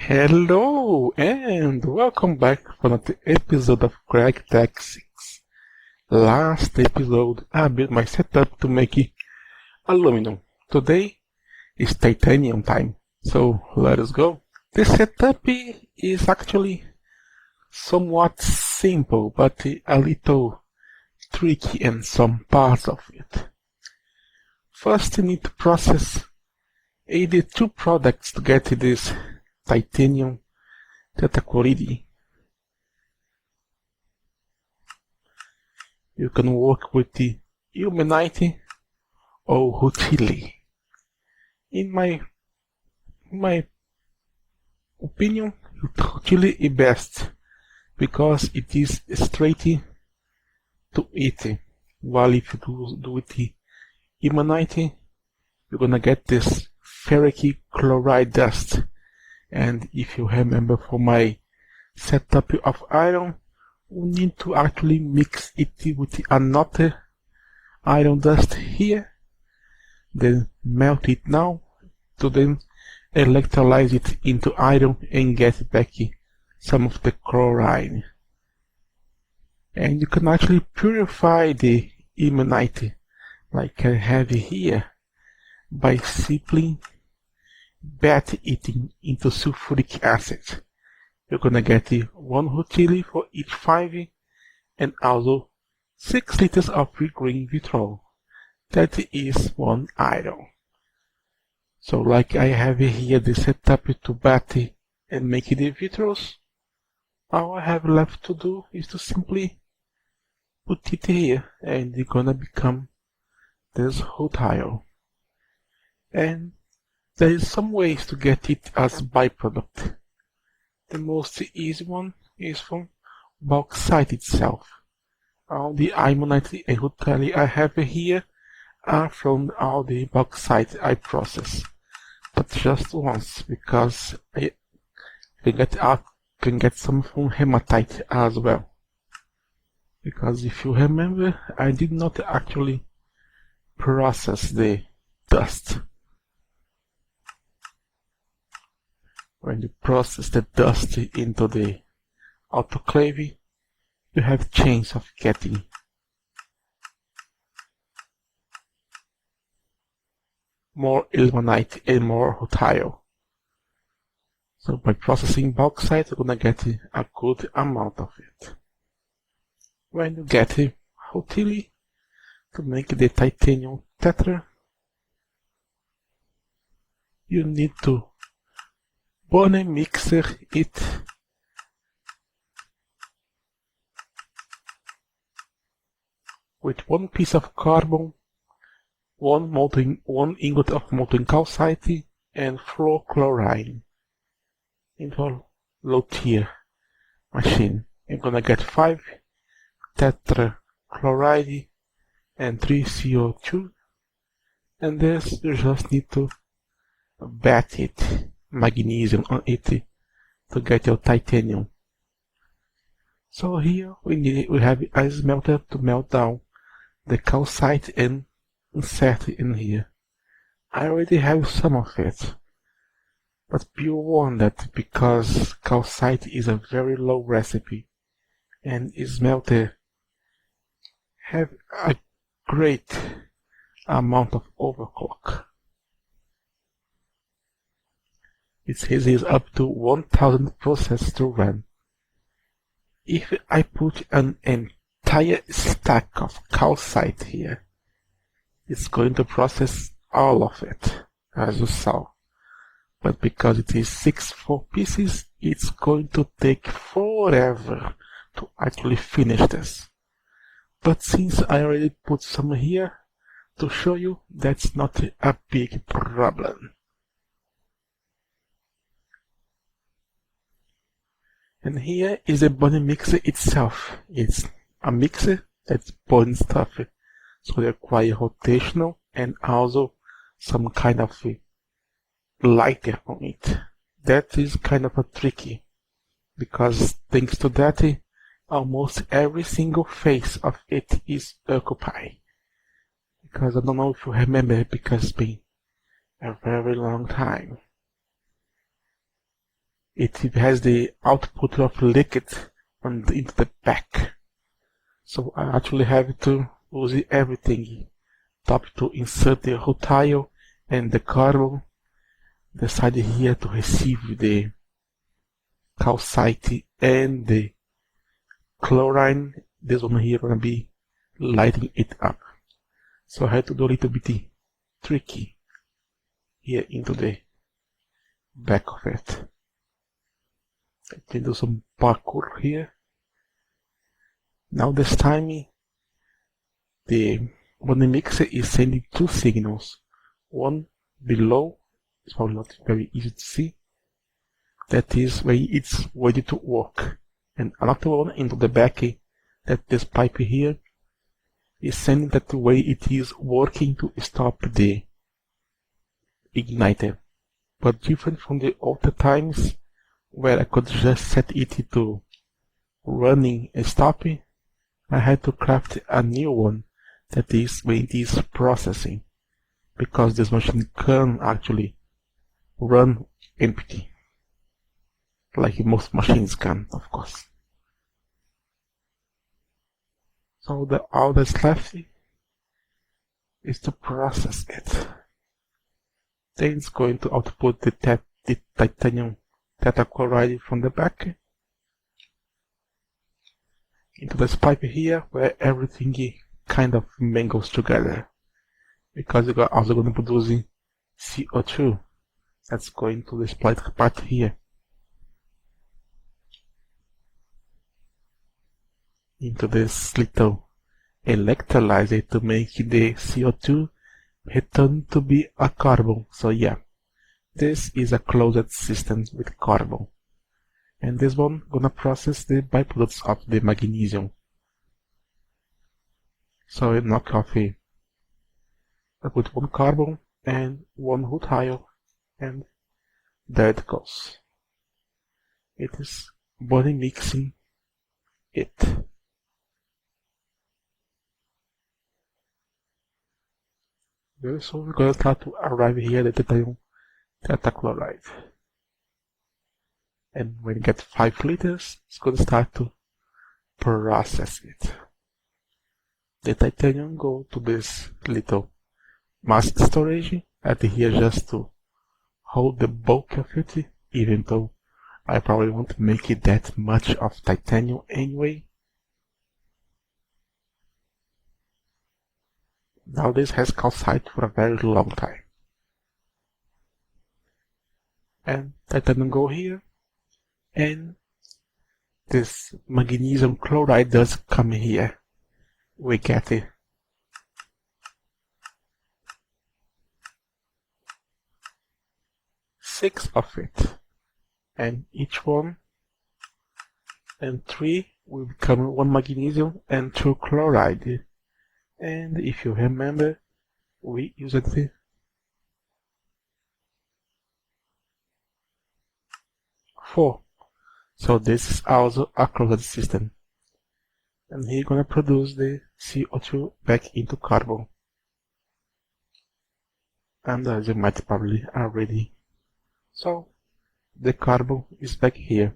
Hello and welcome back for another episode of Gregtech 6. Last episode I built my setup to make aluminum. Today is titanium time, so let us go. This setup is actually somewhat simple but a little tricky in some parts of it. First you need to process 82 products to get this titanium tetrachloride. You can work with the ilmenite or rutile. In my opinion, rutile is best because it is straight to it. While if you do with the ilmenite, you're gonna get this ferric chloride dust. And if you remember from my setup of iron, we need to actually mix it with another iron dust here, then melt it now, to then electrolyze it into iron and get back some of the chloride. And you can actually purify the ilmenite, like I have here, by simply bat it into sulfuric acid. You're gonna get 1 rutile for each 5 and also 6 liters of green vitriol. That is 1 iron. So like I have here the setup to bat and make the vitriols, all I have left to do is to simply put it here and it's gonna become this rutile. And there is some ways to get it as byproduct. The most easy one is from bauxite itself. All the ilmenite and rutile I have here are from all the bauxite I process, but just once because I can get some from hematite as well. Because if you remember, I did not actually process the dust. When you process the dust into the autoclave, you have chance of getting more ilmenite and more rutile. So by processing bauxite, you're gonna get a good amount of it. When you get rutile to make the titanium tetra, you need to burn and mixer it with 1 piece of carbon, 1 ingot of molten calcite, and fluorochloride into a low-tier machine. You're gonna get 5 tetrachloride and 3 CO2, and this you just need to bat it, magnesium on it, to get your titanium. So here we have a smelter to melt down the calcite and insert it in here. I already have some of it, but be warned that because calcite is a very low recipe and smelter have a great amount of overclock. It says it's up to 1000 processes to run. If I put an entire stack of calcite here, it's going to process all of it, as you saw. But because it is 4 pieces, it's going to take forever to actually finish this. But since I already put some here to show you, that's not a big problem. And here is the burning mixer itself. It's a mixer that burns stuff, so they require rotational and also some kind of lighter on it. That is kind of a tricky, because thanks to that, almost every single face of it is occupied. Because I don't know if you remember, because it's been a very long time. it has the output of liquid into the back. So I actually have to use everything. Top to insert the rutile and the carbon. The side here to receive the calcite and the chlorine. This one here gonna be lighting it up. So I had to do a little bit tricky here into the back of it. I can do some parkour here. Now this time when the mixer is sending two signals. One below, it's probably not very easy to see. That is where it's ready to work. And another one into the back, that this pipe here is sending that the way it is working to stop the igniter. But different from the older times where I could just set it to running and stopping, I had to craft a new one that is when it is processing, because this machine can actually run empty, like most machines can, of course. So all that's left is to process it. Then it's going to output the titanium tetrachloride from the back into this pipe here, where everything kind of mingles together, because you're also going to produce CO2 that's going to this part here into this little electrolyzer to make the CO2 return to be a carbon. So yeah, this is a closed system with carbon, and this one gonna process the byproducts of the magnesium. So I knock off I put one carbon and one rutile, and there it goes. It is body mixing it. Very soon we're going to start to arrive here at the titanium tetrachloride. And when you get 5 liters, it's going to start to process it. The titanium go to this little mass storage at here just to hold the bulk of it, even though I probably won't make it that much of titanium anyway. Now this has calcite for a very long time. And titanium go here, and this magnesium chloride does come here. We get it. 6 of it, and each one and 3 will become 1 magnesium and 2 chloride. And if you remember, we used it 4. So this is also a closed system. And here gonna produce the CO2 back into carbon. And as you might probably already saw, the carbon is back here.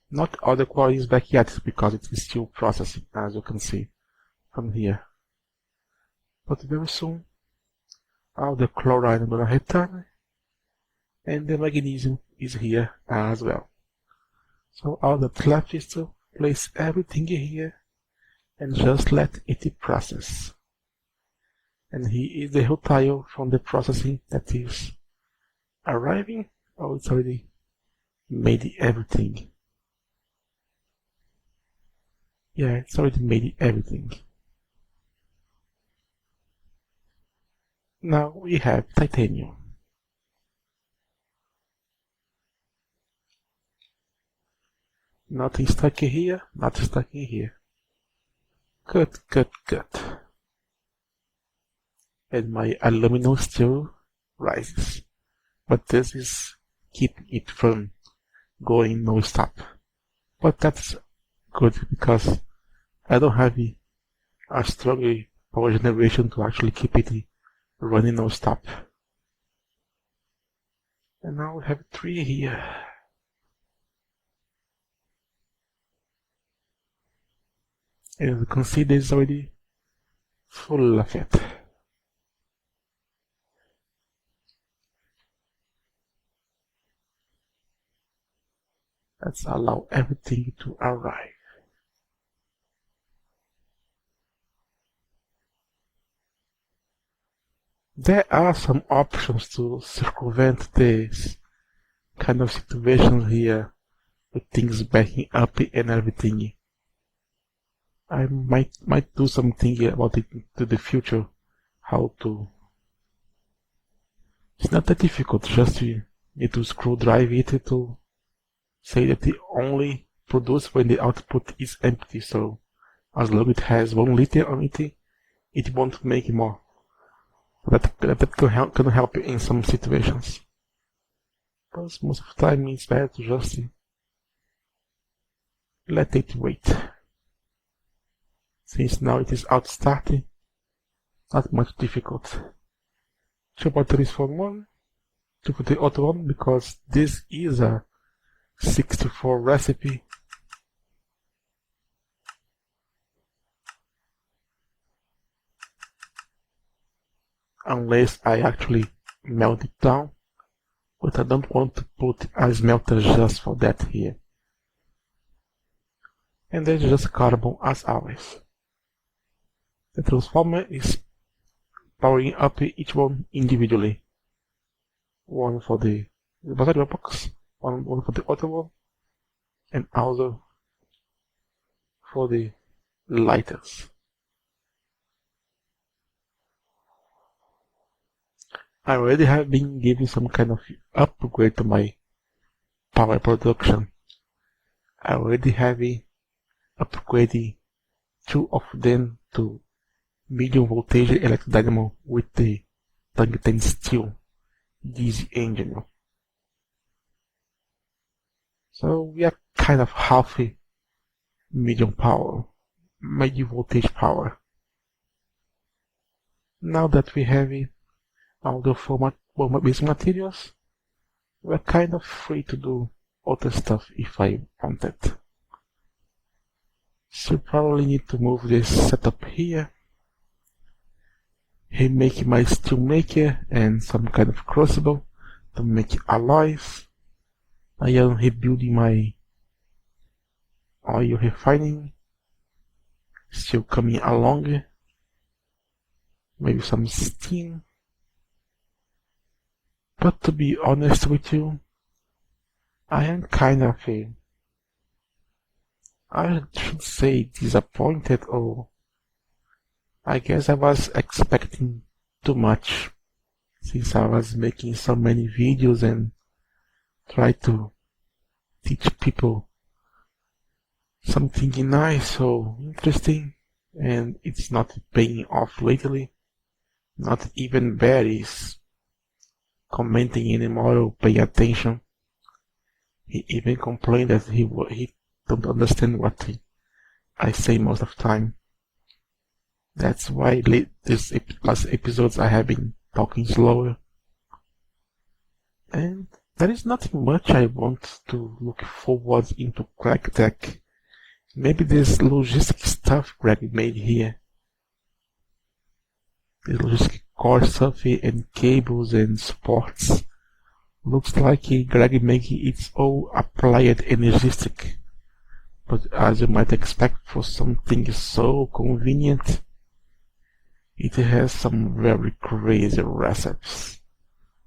Not all the chlorine is back yet because it is still processing, as you can see from here. But very soon, all the chlorine is gonna return, and the magnesium is here as well. So all that's left is to place everything here and just let it process. And here is the rutile from the processing that is arriving. Oh, it's already made everything. Yeah, it's already made everything. Now we have titanium. Nothing stuck in here, nothing stuck in here. Good, good, good. And my aluminum still rises. But this is keeping it from going no stop. But that's good because I don't have a strong power generation to actually keep it running non-stop. And now we have 3 here. And you can see this already full of it. Let's allow everything to arrive. There are some options to circumvent this kind of situation here with things backing up and everything. I might do something about it to the future. How to. It's not that difficult, just you need to screw drive it to say that it only produces when the output is empty, so as long as it has 1 liter on it, it won't make more. That can help you in some situations. But most of the time it's better to just let it wait. Since now it is out starting, not much difficult. 2 batteries for one, 2 for the other one, because this is a 64 recipe. Unless I actually melt it down, but I don't want to put a smelter just for that here. And there's just carbon as always. The transformer is powering up each one individually. One for the battery box, one for the other one, and also for the lighters. I already have been giving some kind of upgrade to my power production. I already have upgraded 2 of them to medium voltage electric dynamo with the tungsten steel DC engine. So we are kind of half medium power, medium voltage power. Now that we have all the format basic materials, we're kind of free to do other stuff if I wanted. So probably need to move this setup here. Remake my steel maker and some kind of crucible to make alloys. I am rebuilding my oil refining, still coming along. Maybe some steam. But to be honest with you, I am kind of I should say disappointed, or I guess I was expecting too much, since I was making so many videos and try to teach people something nice or interesting, and it's not paying off lately. Not even Barry is commenting anymore or paying attention. He even complained that he don't understand what I say most of the time. That's why these last episodes I have been talking slower. And there is nothing much I want to look forward into Gregtech. Maybe this logistic stuff Greg made here. This logistic core stuff and cables and supports. Looks like Greg making its own applied energistic. But as you might expect for something so convenient, it has some very crazy recipes.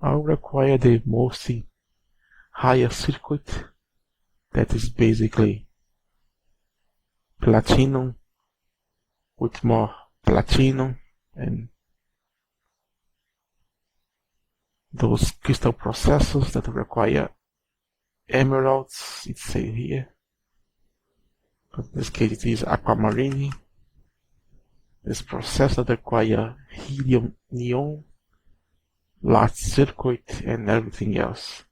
I'll require the most higher circuit, that is basically platinum with more platinum and those crystal processors that require emeralds, it says here. But in this case it is aquamarine. This processor requires helium neon, large circuit and everything else.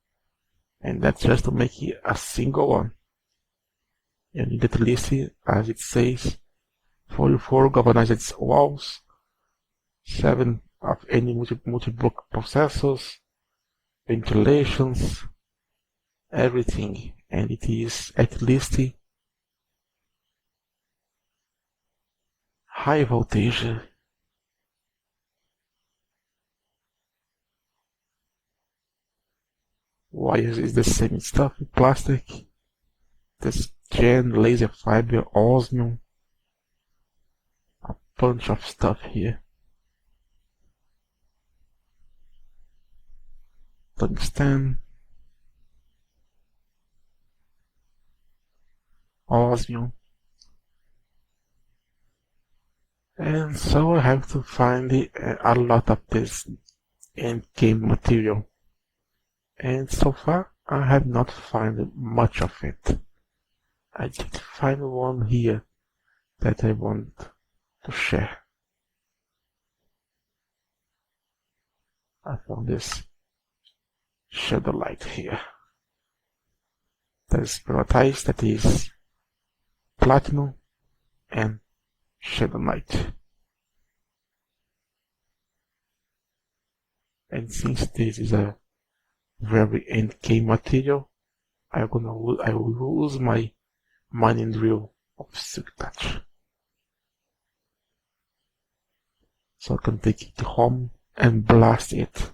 And that's just to make it a single one. You need at least, as it says, 44 galvanized walls, 7 of any multi-block processors, ventilations, everything. And it is at least high voltage. Wires is the same stuff, plastic. This gen, laser fiber, osmium. A bunch of stuff here. Tungsten. Osmium. And so I have to find a lot of this endgame material. And so far I have not found much of it. I did find one here that I want to share. I found this shadow light here. That is prioritized, that is platinum and shadow light. And since this is a very NK material, I will use my mining drill of silk touch. So I can take it home and blast it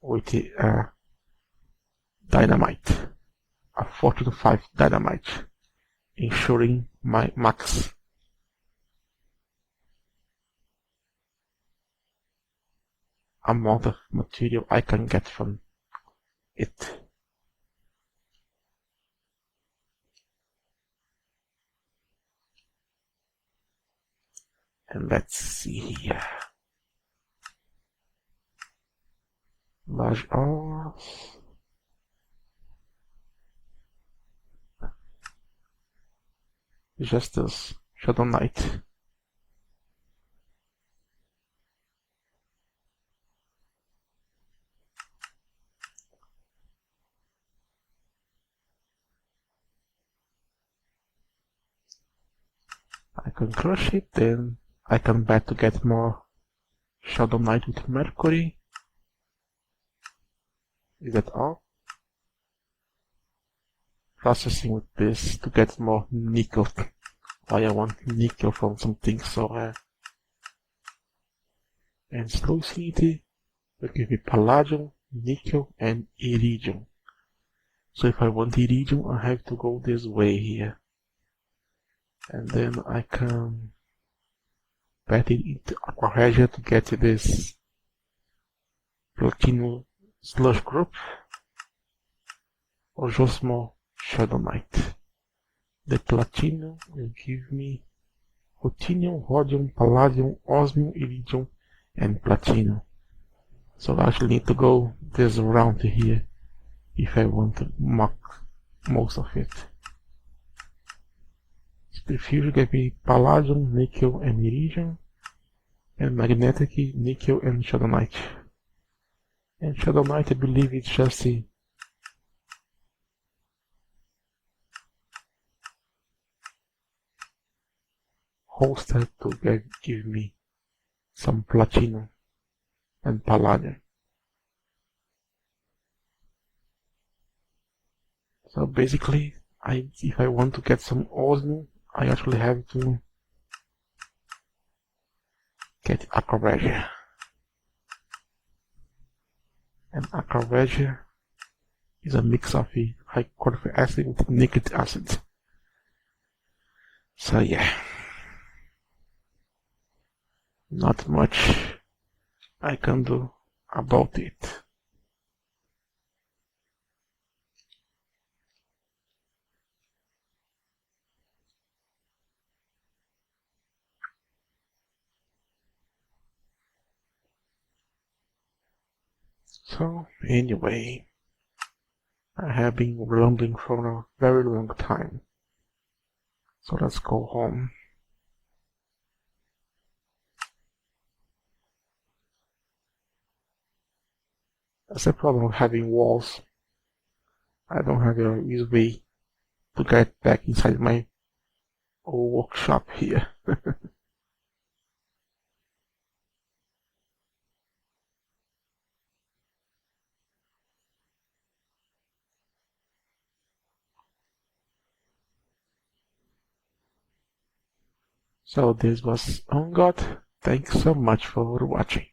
with dynamite, a 425 dynamite, ensuring my max amount of material I can get from it. And let's see here. Large ores. Just as Shadow Knight. I can crush it, then I can bet to get more Shadow Knight with Mercury. Is that all? Processing with this to get more nickel. Why I want nickel from something so rare. And Slow City will give me palladium, nickel, and iridium. So if I want iridium, I have to go this way here. And then I can bet it into Aqua to get this Platinum Slush Group or just more Shadow Knight. The Platinum will give me Ruthenium, Rhodium, Palladium, Osmium, Iridium, and Platinum. So I actually need to go this round here if I want to mark most of it. The fusion gave me Palladium, Nickel, and Iridium, and Magnetic, Nickel, and Shadow Knight. And Shadow Knight, I believe it's just a holster to give me some Platinum and Palladium. So basically, if I want to get some Osmium, I actually have to get Aqua. And Aqua is a mix of hydrochloric acid with nitric acid. So yeah, not much I can do about it. So anyway, I have been rambling for a very long time. So let's go home. That's the problem of having walls. I don't have a easy way to get back inside my old workshop here. So this was On God. Thanks so much for watching.